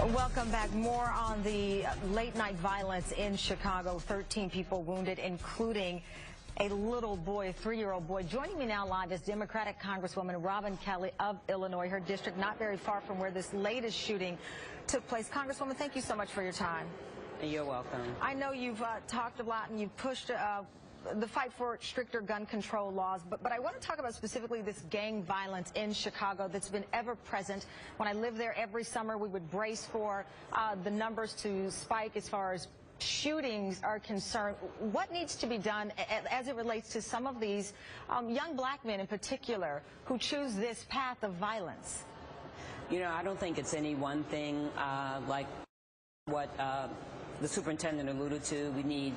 Welcome back. More on the late-night violence in Chicago. 13 people wounded, including a little boy, a 3-year-old boy. Joining me now live is Democratic Congresswoman Robin Kelly of Illinois, her district not very far from where this latest shooting took place. Congresswoman, thank you so much for your time. You're welcome. I know you've talked a lot and you've pushed the fight for stricter gun control laws, but I want to talk about specifically this gang violence in Chicago that's been ever present. When I lived there every summer, we would brace for the numbers to spike as far as shootings are concerned. What needs to be done as it relates to some of these young black men in particular who choose this path of violence? You know, I don't think it's any one thing like what the superintendent alluded to. We need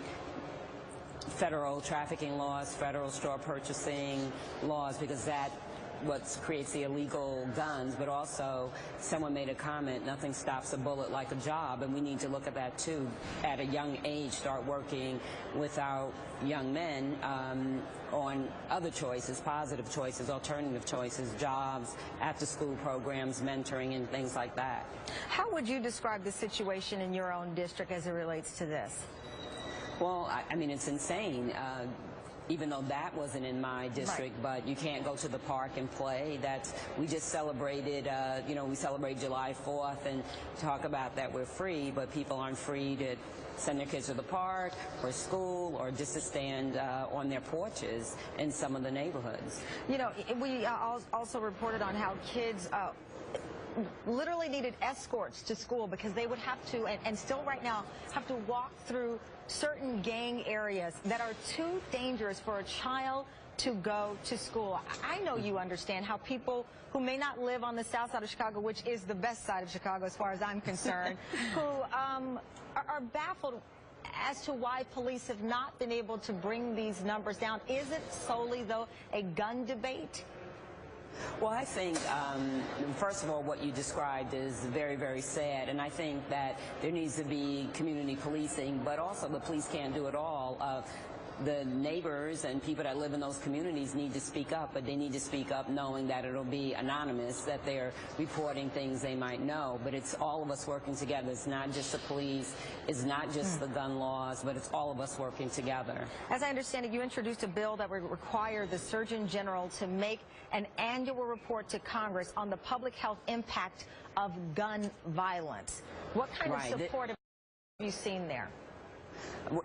federal trafficking laws, federal straw purchasing laws, because that what creates the illegal guns. But also, someone made a comment, nothing stops a bullet like a job, and we need to look at that too. At a young age, start working with our young men on other choices, positive choices, alternative choices, jobs, after-school programs, mentoring, and things like that. How would you describe the situation in your own district as it relates to this? Well, I mean, it's insane. Even though that wasn't in my district, right. But you can't go to the park and play. We just celebrated, you know, we celebrate July 4th and talk about that we're free, but people aren't free to send their kids to the park or school or just to stand on their porches in some of the neighborhoods. You know, we also reported on how kids literally needed escorts to school because they would have to, and still right now, have to walk through certain gang areas that are too dangerous for a child to go to school. I know you understand how people who may not live on the south side of Chicago, which is the best side of Chicago as far as I'm concerned, who are baffled as to why police have not been able to bring these numbers down. Is it solely, though, a gun debate? Well, I think, first of all, what you described is very, very sad, and I think that there needs to be community policing, but also the police can't do it all. The neighbors and people that live in those communities need to speak up, but they need to speak up knowing that it'll be anonymous, that they're reporting things they might know. But it's all of us working together. It's not just the police, it's not just the gun laws, but it's all of us working together. As I understand it, you introduced a bill that would require the Surgeon General to make an annual report to Congress on the public health impact of gun violence. What kind of support have you seen there?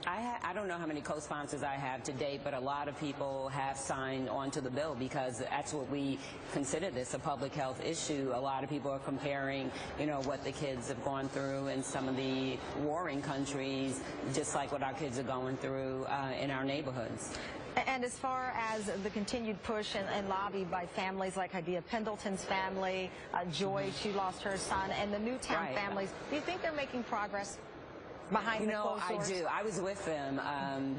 I don't know how many co-sponsors I have to date, but a lot of people have signed on to the bill because that's what we consider this, a public health issue. A lot of people are comparing, you know, what the kids have gone through in some of the warring countries, just like what our kids are going through in our neighborhoods. And as far as the continued push and lobby by families like Idea Pendleton's family, Joy, she lost her son, and the Newtown families, do you think they're making progress behind the closed doors? I do. I was with them.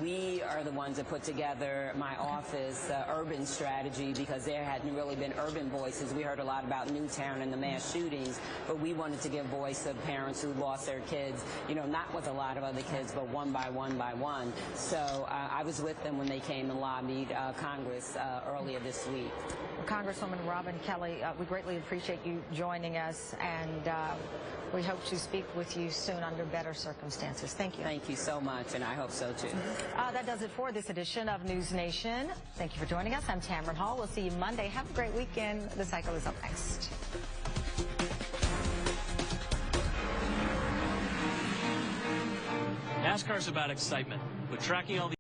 We are the ones that put together my office urban strategy because there hadn't really been urban voices. We heard a lot about Newtown and the mass shootings, but we wanted to give voice to parents who lost their kids, you know, not with a lot of other kids, but one by one by one. So I was with them when they came and lobbied Congress earlier this week. Congresswoman Robin Kelly, we greatly appreciate you joining us, and we hope to speak with you soon under better circumstances. Thank you. Thank you so much, and I hope so, too. That does it for this edition of News Nation. Thank you for joining us. I'm Tamron Hall. We'll see you Monday. Have a great weekend. The Cycle is up next. NASCAR's about excitement, but tracking all the